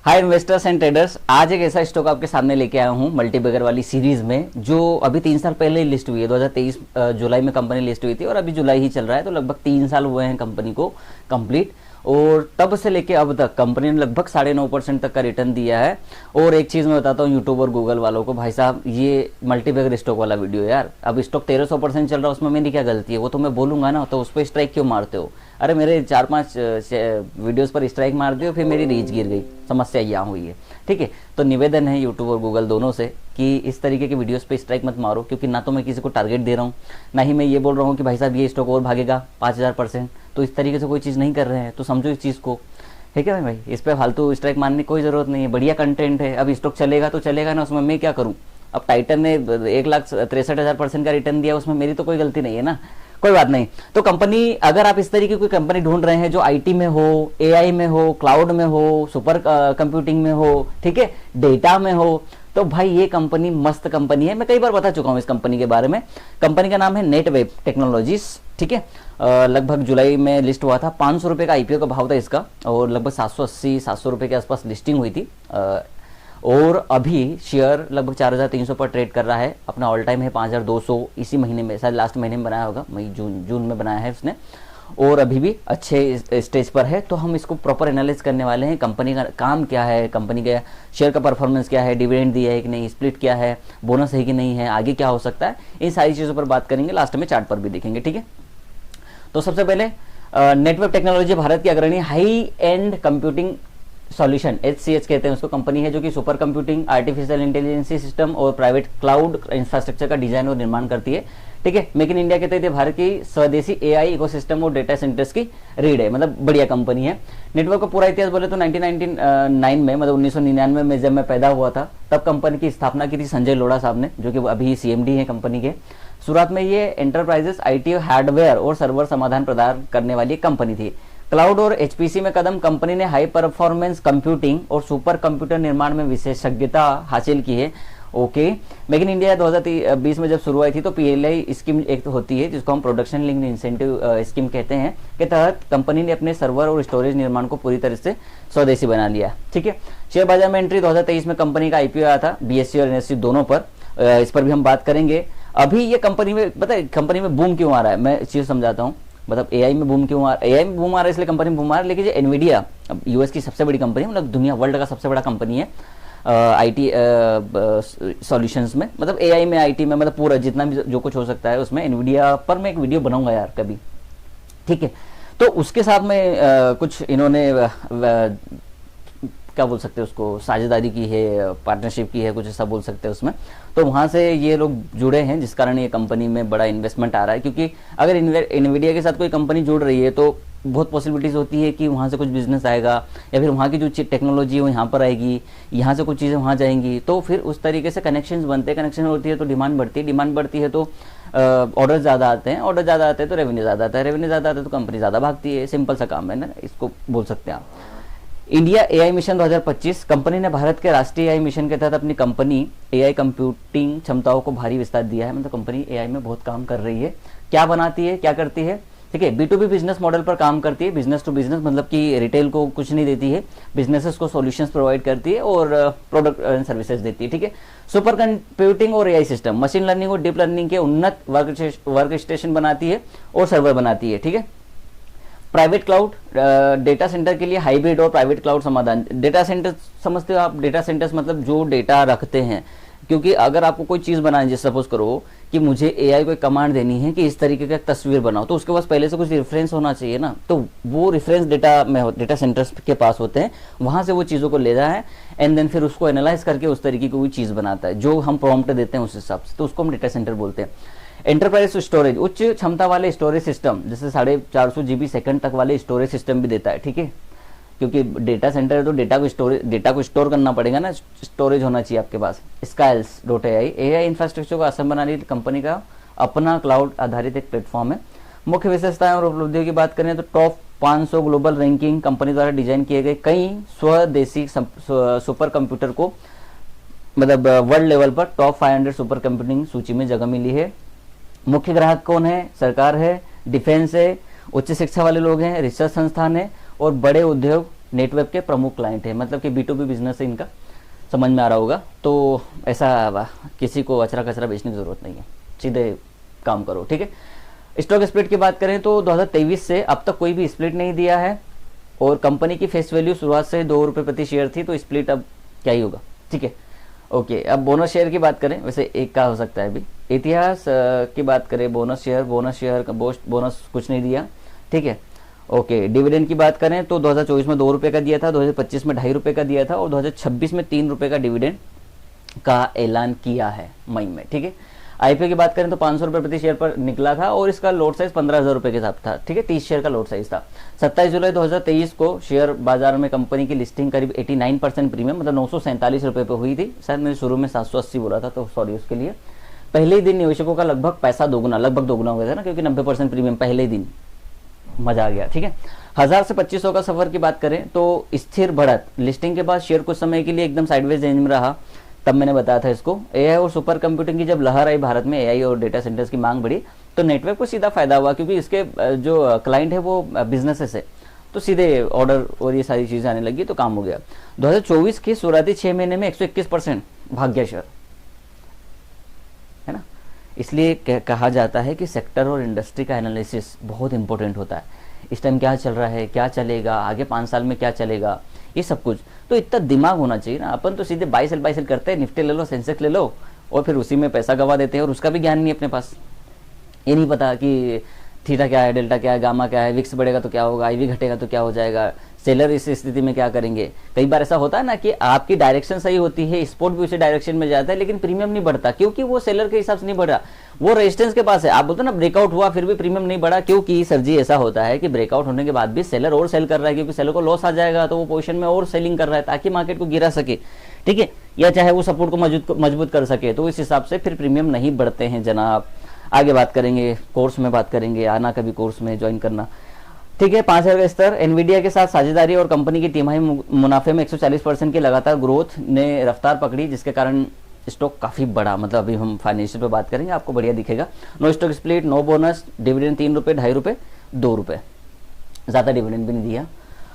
Hi investors and traders, आज एक ऐसा स्टॉक आपके सामने लेके आया हूँ मल्टीबैगर वाली सीरीज में, जो अभी 3 साल पहले लिस्ट हुई है। 2023 जुलाई में कंपनी लिस्ट हुई थी और अभी जुलाई ही चल रहा है, तो लगभग 3 साल हुए हैं कंपनी को कंप्लीट। और तब से लेके अब तक कंपनी ने लगभग 9.5% तक का रिटर्न दिया है। और एक चीज़ मैं बताता हूँ यूट्यूब और गूगल वालों को, भाई साहब ये मल्टीबैगर स्टॉक वाला वीडियो यार, अब स्टॉक 1300% चल रहा है, उसमें मेरी क्या गलती है? वो तो मैं बोलूँगा ना, तो उस पर स्ट्राइक क्यों मारते हो? अरे मेरे 4-5 वीडियोस पर स्ट्राइक मार दियो, फिर मेरी रीच गिर गई। समस्या यहाँ हुई है, ठीक है। तो निवेदन है यूट्यूब और गूगल दोनों से कि इस तरीके के वीडियोस पे स्ट्राइक मत मारो, क्योंकि ना तो मैं किसी को टारगेट दे रहा हूँ, ना ही मैं ये बोल रहा हूँ कि भाई साहब ये स्टॉक और भागेगा 5000%। तो इस तरीके से कोई चीज़ नहीं कर रहे हैं, तो समझो इस चीज़ को, ठीक है भाई। इस पर फालतू स्ट्राइक मारने की कोई ज़रूरत नहीं है, बढ़िया कंटेंट है। अब स्टॉक चलेगा तो चलेगा ना, उसमें मैं क्या करूँ? अब टाइटन ने 1,63,000% का रिटर्न दिया, उसमें मेरी तो कोई गलती नहीं है ना, कोई बात नहीं। तो कंपनी, अगर आप इस तरीके की कोई कंपनी ढूंढ रहे हैं जो आईटी में हो, एआई में हो, क्लाउड में हो, सुपर कंप्यूटिंग में हो, ठीक है, डेटा में हो, तो भाई ये कंपनी मस्त कंपनी है। मैं कई बार बता चुका हूँ इस कंपनी के बारे में। कंपनी का नाम है नेटवेब टेक्नोलॉजीज, ठीक है। लगभग जुलाई में लिस्ट हुआ था, 500 रुपये का आईपीओ का भाव था इसका, और लगभग 780-700 रुपये के आसपास लिस्टिंग हुई थी। और अभी शेयर लगभग 4300 पर ट्रेड कर रहा है। अपना ऑल टाइम है 5200, इसी महीने में, शायद लास्ट महीने में बनाया होगा, मई जून में बनाया है उसने, और अभी भी अच्छे स्टेज पर है। तो हम इसको प्रॉपर एनालिसिस करने वाले हैं, कंपनी का काम क्या है, कंपनी का शेयर का परफॉर्मेंस क्या है, डिविडेंड दिया है कि नहीं, स्प्लिट क्या है, बोनस है कि नहीं है, आगे क्या हो सकता है, इन सारी चीज़ों पर बात करेंगे। लास्ट में चार्ट पर भी देखेंगे, ठीक है। तो सबसे पहले नेटवर्क टेक्नोलॉजी भारत की अग्रणी high and computing solution, HCH कहते हैं उसको, कंपनी है जो कि super computing, artificial intelligence system और प्राइवेट क्लाउड इंफ्रास्ट्रक्चर का डिजाइन और निर्माण करती है, ठीक है। मेक इन इंडिया के तहत भारत की स्वदेशी एआई इकोसिस्टम और डेटा सेंटर्स की रीढ़ है, मतलब बढ़िया कंपनी है। नेटवर्क का पूरा इतिहास बोले तो 1999 में, मतलब 1999 में जब मैं पैदा हुआ था, तब कंपनी की स्थापना की थी संजय लोढ़ा साहब ने, जो कि अभी CMD है कंपनी के। शुरुआत में ये एंटरप्राइजेस IT हार्डवेयर और सर्वर समाधान प्रदान करने वाली कंपनी थी। क्लाउड और HPC में कदम, कंपनी ने हाई परफॉर्मेंस कंप्यूटिंग और सुपर कंप्यूटर निर्माण में विशेषज्ञता हासिल की है, ओके। मेक इन इंडिया 2020 में जब शुरू हुई थी, तो PLI स्कीम एक होती है जिसको हम प्रोडक्शन लिंक्ड इंसेंटिव स्कीम कहते हैं, के तहत कंपनी ने अपने सर्वर और स्टोरेज निर्माण को पूरी तरह से स्वदेशी बना लिया, ठीक है। शेयर बाजार में एंट्री 2023 में कंपनी का IPO आया था, BSE और NSE दोनों पर, इस पर भी हम बात करेंगे। अभी ये कंपनी में, पता है कंपनी में बूम क्यों आ रहा है, मैं चीज़ समझाता हूँ। मतलब एआई में बूम क्यों आ रहा है, एआई में बूम आ रहा है इसलिए कंपनी में बूम आ रहा है। लेकिन जो एनवीडिया, अब यूएस की सबसे बड़ी कंपनी है, मतलब दुनिया वर्ल्ड का सबसे बड़ा कंपनी है आईटी सॉल्यूशंस में, मतलब एआई में, आईटी में, मतलब पूरा जितना भी जो कुछ हो सकता है उसमें। एनवीडिया पर मैं एक वीडियो बनाऊंगा यार कभी, ठीक है। तो उसके साथ में कुछ इन्होंने क्या बोल सकते हैं उसको, साझेदारी की है, पार्टनरशिप की है, कुछ ऐसा बोल सकते हैं उसमें। तो वहाँ से ये लोग जुड़े हैं, जिस कारण ये कंपनी में बड़ा इन्वेस्टमेंट आ रहा है। क्योंकि अगर एनवीडिया के साथ कोई कंपनी जुड़ रही है तो बहुत पॉसिबिलिटीज़ होती है कि वहाँ से कुछ बिजनेस आएगा, या फिर वहाँ की जो टेक्नोलॉजी है वो यहाँ पर आएगी, यहाँ से कुछ चीज़ें वहाँ जाएंगी, तो फिर उस तरीके से कनेक्शंस बनते हैं। कनेक्शन होती है तो डिमांड बढ़ती है, डिमांड बढ़ती है तो ऑर्डर ज़्यादा आते हैं, ऑर्डर ज़्यादा आते हैं तो रेवेन्यू ज़्यादा आता है, रेवेन्यू ज़्यादा आता है तो कंपनी ज़्यादा भागती है। सिंपल सा काम है ना, इसको बोल सकते हैं आप। इंडिया AI मिशन 2025, कंपनी ने भारत के राष्ट्रीय AI मिशन के तहत अपनी कंपनी AI कंप्यूटिंग क्षमताओं को भारी विस्तार दिया है। मतलब कंपनी AI में बहुत काम कर रही है। क्या बनाती है, क्या करती है, ठीक है। B2B बिजनेस मॉडल पर काम करती है, बिजनेस टू बिजनेस, मतलब कि रिटेल को कुछ नहीं देती है, बिजनेसेस को सॉल्यूशंस प्रोवाइड करती है और प्रोडक्ट एंड सर्विसेज देती है, ठीक है। सुपर कंप्यूटिंग और AI सिस्टम, मशीन लर्निंग और डीप लर्निंग के उन्नत वर्क स्टेशन बनाती है और सर्वर बनाती है, ठीक है। प्राइवेट क्लाउड, डेटा सेंटर के लिए हाइब्रिड और प्राइवेट क्लाउड समाधान। डेटा सेंटर समझते हो आप, डेटा सेंटर्स मतलब जो डेटा रखते हैं। क्योंकि अगर आपको कोई चीज़ बनानी, जैसे सपोज करो कि मुझे AI को एक कमांड देनी है कि इस तरीके का तस्वीर बनाओ, तो उसके पास पहले से कुछ रेफरेंस होना चाहिए ना, तो वो रेफरेंस डेटा में डेटा सेंटर्स के पास होते हैं, वहाँ से वो चीज़ों को लेता है एंड देन फिर उसको एनालाइज करके उस तरीके की कोई चीज़ बनाता है, जो हम प्रॉम्प्ट देते हैं उस हिसाब से, तो उसको हम डेटा सेंटर बोलते हैं। एंटरप्राइज स्टोरेज, उच्च क्षमता वाले स्टोरेज सिस्टम, जैसे 450 GB सेकंड तक वाले स्टोरेज सिस्टम भी देता है, ठीक है। क्योंकि डेटा सेंटर है तो डेटा को स्टोर करना पड़ेगा ना, स्टोरेज होना चाहिए आपके पास। Scales.ai AI इंफ्रास्ट्रक्चर को आसान बनाने की कंपनी का अपना क्लाउड आधारित एक प्लेटफॉर्म है। मुख्य विशेषताएं और उपलब्धियों की बात करें तो टॉप 500 ग्लोबल रैंकिंग, कंपनी द्वारा डिजाइन किए गए कई स्वदेशी सुपर कंप्यूटर को, मतलब वर्ल्ड लेवल पर टॉप 500 सुपर कंप्यूटिंग सूची में जगह मिली है। मुख्य ग्राहक कौन है, सरकार है, डिफेंस है, उच्च शिक्षा वाले लोग हैं, रिसर्च संस्थान है और बड़े उद्योग नेटवर्क के प्रमुख क्लाइंट है, मतलब कि B2B बिजनेस है इनका, समझ में आ रहा होगा। तो ऐसा किसी को अचरा कचरा बेचने की ज़रूरत नहीं है, सीधे काम करो, ठीक है। स्टॉक स्प्लिट की बात करें तो 2023 से अब तक कोई भी स्प्लिट नहीं दिया है, और कंपनी की फेस वैल्यू शुरुआत से 2 रुपये प्रति शेयर थी, तो स्प्लिट अब क्या ही होगा, ठीक है। ओके, अब बोनस शेयर की बात करें, वैसे एक का हो सकता है अभी। इतिहास की बात करें, बोनस शेयर का बोनस कुछ नहीं दिया, ठीक है। ओके, डिविडेंड की बात करें तो 2024 में 2 रुपये का दिया था, 2025 में 2.5 रुपये का दिया था, और 2026 में 3 रुपये का डिविडेंड का ऐलान किया है मई में, ठीक है। आईपीओ की बात करें तो 500 रुपये प्रति शेयर पर निकला था, और इसका लोट साइज 15,000 रुपये के हिसाब था, ठीक है। 30 शेयर का लोट साइज था। 27 जुलाई 2023 को शेयर बाजार में कंपनी की लिस्टिंग करीब 89% प्रीमियम, मतलब 947 रुपये पे हुई थी। शायद मैंने शुरू में 780 बोला था, तो सॉरी उसके लिए। पहले ही दिन निवेशकों का लगभग पैसा लगभग दोगुना हो गया था ना, क्योंकि 90% प्रीमियम पहले ही दिन, मजा आ गया, ठीक है। 1000 से 2500 का सफर की बात करें तो स्थिर बढ़त, लिस्टिंग के बाद शेयर कुछ समय के लिए एकदम साइडवेज रेंज में रहा, तब मैंने बताया था इसको। एआई और सुपर कंप्यूटिंग की जब लहर आई भारत में, एआई और डेटा सेंटर्स की मांग बढ़ी, तो नेटवर्क को सीधा फायदा हुआ, क्योंकि इसके जो क्लाइंट है वो बिजनेसेस है, तो सीधे ऑर्डर और ये सारी चीजें आने लगी, तो काम हो गया। 2024 के शुरुआती 6 महीने में 121% भाग गया शेयर, है ना। इसलिए कहा जाता है कि सेक्टर और इंडस्ट्री का एनालिसिस बहुत इंपॉर्टेंट होता है। इस टाइम क्या चल रहा है, क्या चलेगा आगे, 5 साल में क्या चलेगा, ये सब कुछ तो इतना दिमाग होना चाहिए ना। अपन तो सीधे बाई सेल करते हैं, निफ्टी ले लो, सेंसेक्स ले लो, और फिर उसी में पैसा गवा देते हैं, और उसका भी ज्ञान नहीं अपने पास। ये नहीं पता कि थीटा क्या है, डेल्टा क्या है, गामा क्या है, विक्स बढ़ेगा तो क्या होगा, आईवी घटेगा तो क्या हो जाएगा, सेलर इस स्थिति में क्या करेंगे। कई बार ऐसा होता है ना कि आपकी डायरेक्शन सही होती है, स्पोर्ट भी उसी डायरेक्शन में जाता है, लेकिन प्रीमियम नहीं बढ़ता, क्योंकि वो सेलर के हिसाब से नहीं बढ़ा, वो रेजिस्टेंस के पास है। आप बोलते ना ब्रेकआउट हुआ फिर भी प्रीमियम नहीं बढ़ा, क्योंकि सर जी ऐसा होता है कि ब्रेकआउट होने के बाद भी सेलर और सेल कर रहा है, क्योंकि सेलर को लॉस आ जाएगा तो वो पोजीशन में और सेलिंग कर रहा है, ताकि मार्केट को गिरा सके, ठीक है, या चाहे वो सपोर्ट को मजबूत कर सके। तो इस हिसाब से फिर प्रीमियम नहीं बढ़ते हैं जनाब। आगे बात करेंगे, कोर्स में बात करेंगे, आना कभी कोर्स में ज्वाइन करना, ठीक है। 5000 का स्तर, एनवीडिया के साथ साझेदारी और कंपनी की तिमाही मुनाफे में 140% की लगातार ग्रोथ ने रफ्तार पकड़ी, जिसके कारण स्टॉक काफी बड़ा, मतलब अभी हम फाइनेंशियल पे बात करेंगे, आपको बढ़िया दिखेगा। No stock split, no bonus, dividend 3 रुपये, 2.5 रुपये, 2 रुपये, ज्यादा डिविडेंड भी नहीं दिया।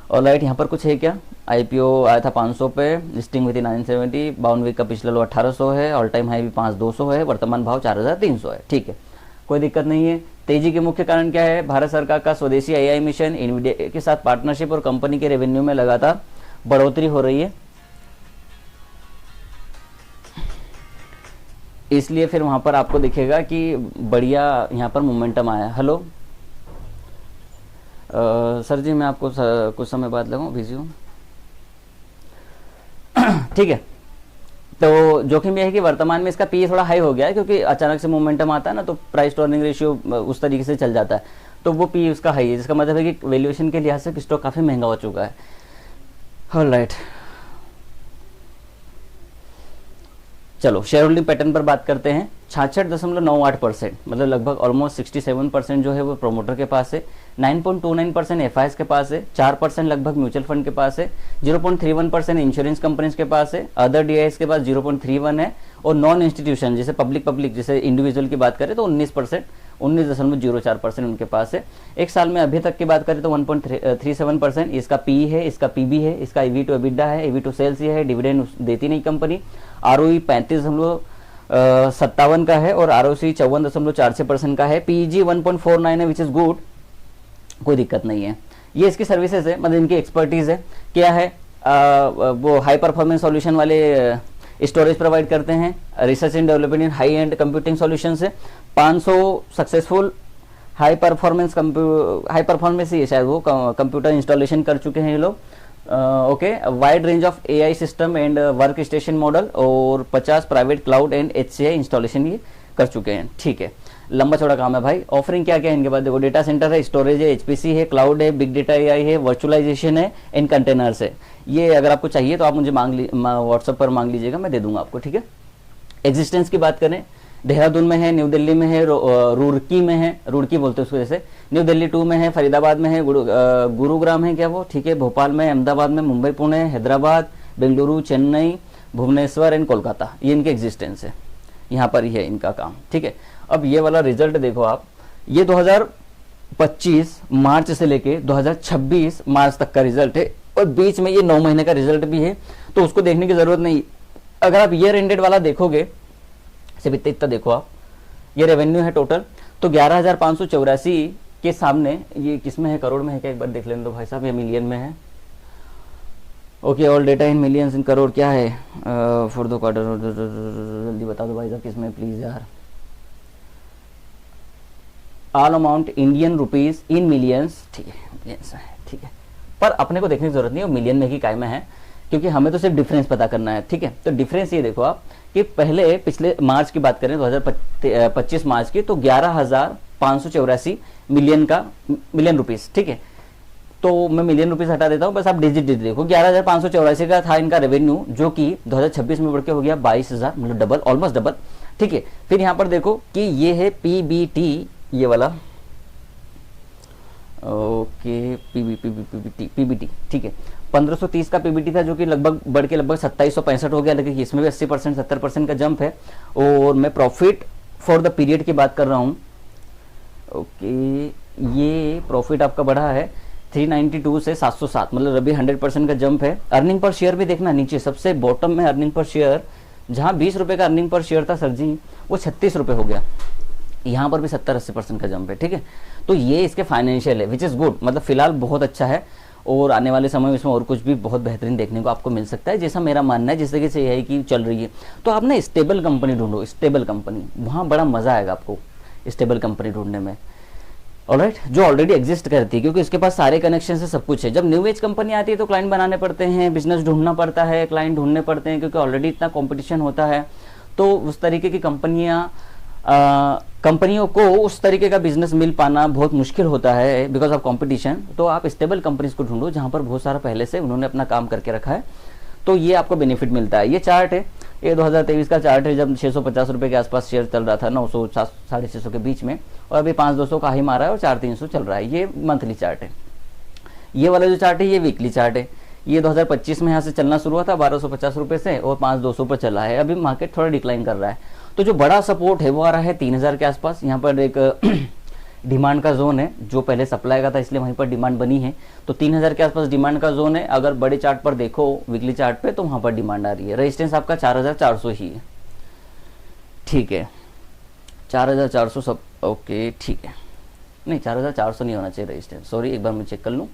और लाइट यहाँ पर कुछ है क्या, आईपीओ आया था 500 पे, लिस्टिंग हुई थी 970, 52 वीक का पिछला लो 1800 है, ऑल टाइम हाई भी 5200 है, वर्तमान भाव 4300 है, ठीक है, कोई दिक्कत नहीं है। तेजी के मुख्य कारण क्या है, भारत सरकार का स्वदेशी एआई मिशन, एनवीडिया के साथ पार्टनरशिप और कंपनी के रेवेन्यू में लगातार बढ़ोतरी हो रही है, इसलिए फिर वहां पर आपको दिखेगा कि बढ़िया यहाँ पर मोमेंटम आया। हेलो सर जी, मैं आपको कुछ समय बाद लगाऊं, बिजी हूँ, ठीक है। तो जोखिम यह है कि वर्तमान में इसका पी थोड़ा हाई हो गया है, क्योंकि अचानक से मोमेंटम आता है ना, तो प्राइस टू अर्निंग रेशियो उस तरीके से चल जाता है, तो वो पी उसका हाई है, जिसका मतलब है कि वैल्यूएशन के लिहाज से स्टॉक काफी महंगा हो चुका है। ऑलराइट, चलो शेयर होल्डिंग पैटर्न पर बात करते हैं। 66.98%, मतलब लगभग ऑलमोस्ट 67% जो है वो प्रोमोटर के पास है, 9.29% एफआईएस के पास है, 4% लगभग म्यूचुअल फंड के पास है, 0.31% इंश्योरेंस कंपनीज के पास है, अदर डीआईएस के पास 0.31 है, और नॉन इंस्टीट्यूशन जैसे पब्लिक जैसे इंडिविजुअल की बात करें तो 19.04% उनके पास है। एक साल में अभी तक की बात करें तो 1.37%, इसका पी है, इसका पीबी है, इसका ईवी टू एबिडा है, ईवी टू सेल्स है, डिविडेंड देती नहीं कंपनी। आरओई 35.57 का है, और आरओसी 54.46% का है। पीजी 1.49 है, विच इज गुड, कोई दिक्कत नहीं है। ये इसकी सर्विसेज है, मतलब इनकी एक्सपर्टीज है, क्या है, वो हाई परफॉर्मेंस सॉल्यूशन वाले स्टोरेज प्रोवाइड करते हैं, research and development in high and computing solution है, 500 सक्सेसफुल हाई परफॉर्मेंस ही शायद वो कंप्यूटर इंस्टॉलेशन कर चुके हैं ये लोग। Okay, wide range of AI system and work station model, और 50 private cloud and HCI installation ये कर चुके हैं, ठीक है। लंबा चौड़ा काम है भाई। ऑफरिंग क्या क्या है इनके पास, देखो, डेटा सेंटर है, स्टोरेज है, एचपीसी है, क्लाउड है, बिग डेटा एआई है, वर्चुअलाइजेशन है, एंड कंटेनर्स है। ये अगर आपको चाहिए तो आप मुझे व्हाट्सएप पर मांग लीजिएगा, मैं दे दूंगा आपको, ठीक है। एग्जिस्टेंस की बात करें, देहरादून में है, न्यू दिल्ली में है, रुड़की में है, रुड़की बोलते हैं उसको, जैसे न्यू दिल्ली 2 में है, फरीदाबाद में है, गुरुग्राम है क्या वो, ठीक है, भोपाल में, अहमदाबाद में, मुंबई, पुणे, हैदराबाद, बेंगलुरु, चेन्नई, भुवनेश्वर एंड कोलकाता, ये इनके एग्जिस्टेंस है, यहाँ पर ही है इनका काम, ठीक है। अब ये वाला रिजल्ट देखो आप, ये 2025 मार्च से लेके 2026 मार्च तक का रिजल्ट है, और बीच में ये 9 महीने का रिजल्ट भी है, तो उसको देखने की जरूरत नहीं। अगर आप ईयर एंडेड वाला देखोगे, सिर्फ इतना देखो आप, ये रेवेन्यू है टोटल, तो 11,584 के सामने ये किसमें है, करोड़ में है क्या, एक बार देख लेने दो भाई साहब, ये मिलियन में है। Okay, all data in millions in crore क्या है फॉर द क्वार्टर, जल्दी बता दो भाई साहब किसमें प्लीज यार। All amount Indian rupees in millions, ठीक है मिलियंस है, ठीक है, पर अपने को देखने की जरूरत नहीं है मिलियन में ही काय में है, क्योंकि हमें तो सिर्फ डिफरेंस पता करना है, ठीक है। तो डिफरेंस ये देखो आप कि पहले पिछले मार्च की बात करें 2025 मार्च की, तो 11,584 मिलियन रुपीस, ठीक है। तो मैं मिलियन रुपीस हटा देता हूं, बस आप डिजिट देखो, 11,584 का था इनका रेवेन्यू, जो कि 2026 में बढ़ के हो गया 22,000, मतलब डबल, ऑलमोस्ट डबल, ठीक है। फिर यहां पर देखो कि ये है पीबीटी, ये वाला, ओके, पीबीटी, ठीक है, 1530 का पीबीटी था, जो कि लगभग बढ़ के लगभग 2765 हो गया, लेकिन इसमें भी 80% 70% का जंप है। और मैं प्रॉफिट फॉर द पीरियड की बात कर रहा हूं, ओके, ये प्रॉफिट आपका बढ़ा है 392 से 707, मतलब अभी 100% का जंप है। अर्निंग पर शेयर भी देखना, नीचे सबसे बॉटम में अर्निंग पर शेयर, जहां 20 रुपए का अर्निंग पर शेयर था सर जी, वो 36 रुपए हो गया, यहाँ पर भी 70-80% का जंप है, ठीक है। तो ये इसके फाइनेंशियल है, विच इज गुड, मतलब फिलहाल बहुत अच्छा है, और आने वाले समय में इसमें और कुछ भी बहुत बेहतरीन देखने को आपको मिल सकता है, जैसा मेरा मानना है, जिस तरीके से यह है कि चल रही है। तो आप ना स्टेबल कंपनी ढूंढो, स्टेबल कंपनी, वहाँ बड़ा मजा आएगा आपको स्टेबल कंपनी ढूंढने में, ऑलराइट, जो ऑलरेडी एग्जिस्ट करती है, क्योंकि उसके पास सारे कनेक्शन से सब कुछ है। जब न्यू एज कंपनी आती है तो क्लाइंट बनाने पड़ते हैं, बिजनेस ढूंढना पड़ता है, क्लाइंट ढूंढने पड़ते हैं, क्योंकि ऑलरेडी इतना कंपटीशन होता है। तो उस तरीके की कंपनियों को उस तरीके का बिजनेस मिल पाना बहुत मुश्किल होता है बिकॉज ऑफ कंपटीशन। तो आप स्टेबल कंपनीज को ढूंढो जहां पर बहुत सारा पहले से उन्होंने अपना काम करके रखा है, तो ये आपको बेनिफिट मिलता है। ये चार्ट है, ये 2023 का चार्ट है, जब 650 रुपए के आसपास शेयर चल रहा था, 900 650 के बीच में, और अभी 500-200 का ही मारा है और 400-300 चल रहा है। ये मंथली चार्ट है। ये वाला जो चार्ट है ये वीकली चार्ट है। ये 2025 में यहाँ से चलना शुरू हुआ था 1250 रुपए से, और 5200 पर चला है। अभी मार्केट थोड़ा डिक्लाइन कर रहा है। तो जो बड़ा सपोर्ट है वो आ रहा है 3000 के आसपास। यहाँ पर एक डिमांड का जोन है, जो पहले सप्लाई का था इसलिए वहीं पर डिमांड बनी है। तो 3000 के आसपास डिमांड का जोन है। अगर बड़े चार्ट पर देखो, वीकली चार्ट पे, तो वहां पर डिमांड आ रही है। रेजिस्टेंस आपका 4400 ही है, ठीक है, 4400 सब, ओके ठीक है, नहीं 4400 नहीं होना चाहिए रेजिस्टेंस, सॉरी, एक बार मैं चेक कर लूँ,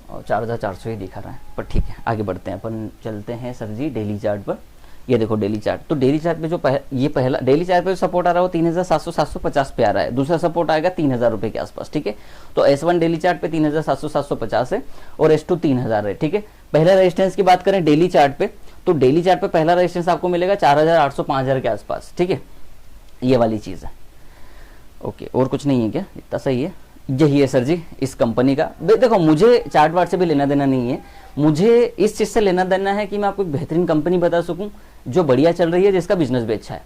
और 4400 ही दिखा रहा है, पर ठीक है, आगे बढ़ते हैं अपन, चलते हैं सर जी डेली चार्ट पर। ये देखो डेली चार्ट, तो डेली चार्ट पे जो ये पहला डेली चार्ट पे जो सपोर्ट आ रहा है वो 3700-750 पे आ रहा है। दूसरा सपोर्ट आएगा 3000 रुपए के आसपास, ठीक है। तो S1 डेली चार्ट पे 3700-750 है, और S2 3000 है, ठीक है। पहला रेजिस्टेंस की बात करें डेली चार्ट पे, तो डेली चार्ट पे पहला रेजिस्टेंस आपको मिलेगा 4800-5000 के आसपास, ठीक है, ये वाली चीज है, ओके। और कुछ नहीं है क्या, इतना सही है, यही है सर जी इस कंपनी का। देखो मुझे चार्ट वार्ट से भी लेना देना नहीं है, मुझे इस चीज से लेना देना है कि मैं आपको एक बेहतरीन कंपनी बता सकूं जो बढ़िया चल रही है, जिसका बिजनेस भी अच्छा है।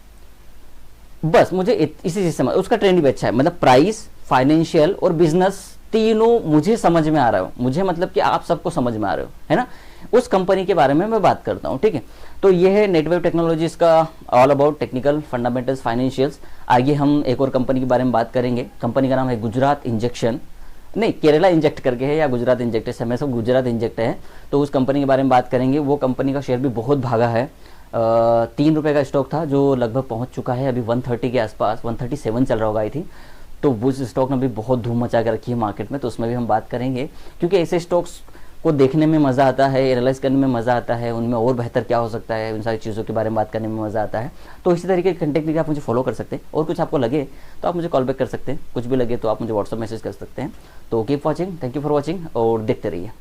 बस मुझे इसी चीज से, उसका ट्रेंड भी अच्छा है, मतलब प्राइस, फाइनेंशियल और बिजनेस तीनों मुझे समझ में आ रहा हो, मुझे मतलब कि आप सबको समझ में आ रहे हो, है ना। उस कंपनी के बारे में मैं बात करता हूँ, ठीक है। तो ये है नेटवेव टेक्नोलॉजीज का all about technical fundamentals, financials. आगे हम एक और कंपनी के बारे में बात करेंगे। कंपनी का नाम है गुजरात इंजेक्शन, नहीं केरला इंजेक्ट करके है, या गुजरात इंजेक्ट है, सब गुजरात इंजेक्ट है। तो उस कंपनी के बारे में बात करेंगे। वो कंपनी का शेयर भी बहुत भागा है, 3 रुपए का स्टॉक था जो लगभग पहुंच चुका है अभी 130 के आसपास, 137 चल रहा होगा आई थिंक। तो उस स्टॉक ने भी बहुत धूम मचा के रखी है मार्केट में, तो उसमें भी हम बात करेंगे, क्योंकि ऐसे स्टॉक्स को देखने में मज़ा आता है, एनालाइज करने में मज़ा आता है, उनमें और बेहतर क्या हो सकता है, उन सारी चीज़ों के बारे में बात करने में मज़ा आता है। तो इसी तरीके के कंटेंट के लिए आप मुझे फॉलो कर सकते हैं, और कुछ आपको लगे तो आप मुझे कॉल बैक कर सकते हैं, कुछ भी लगे तो आप मुझे व्हाट्सअप मैसेज कर सकते हैं। तो keep watching, thank you for watching, और देखते रहिए।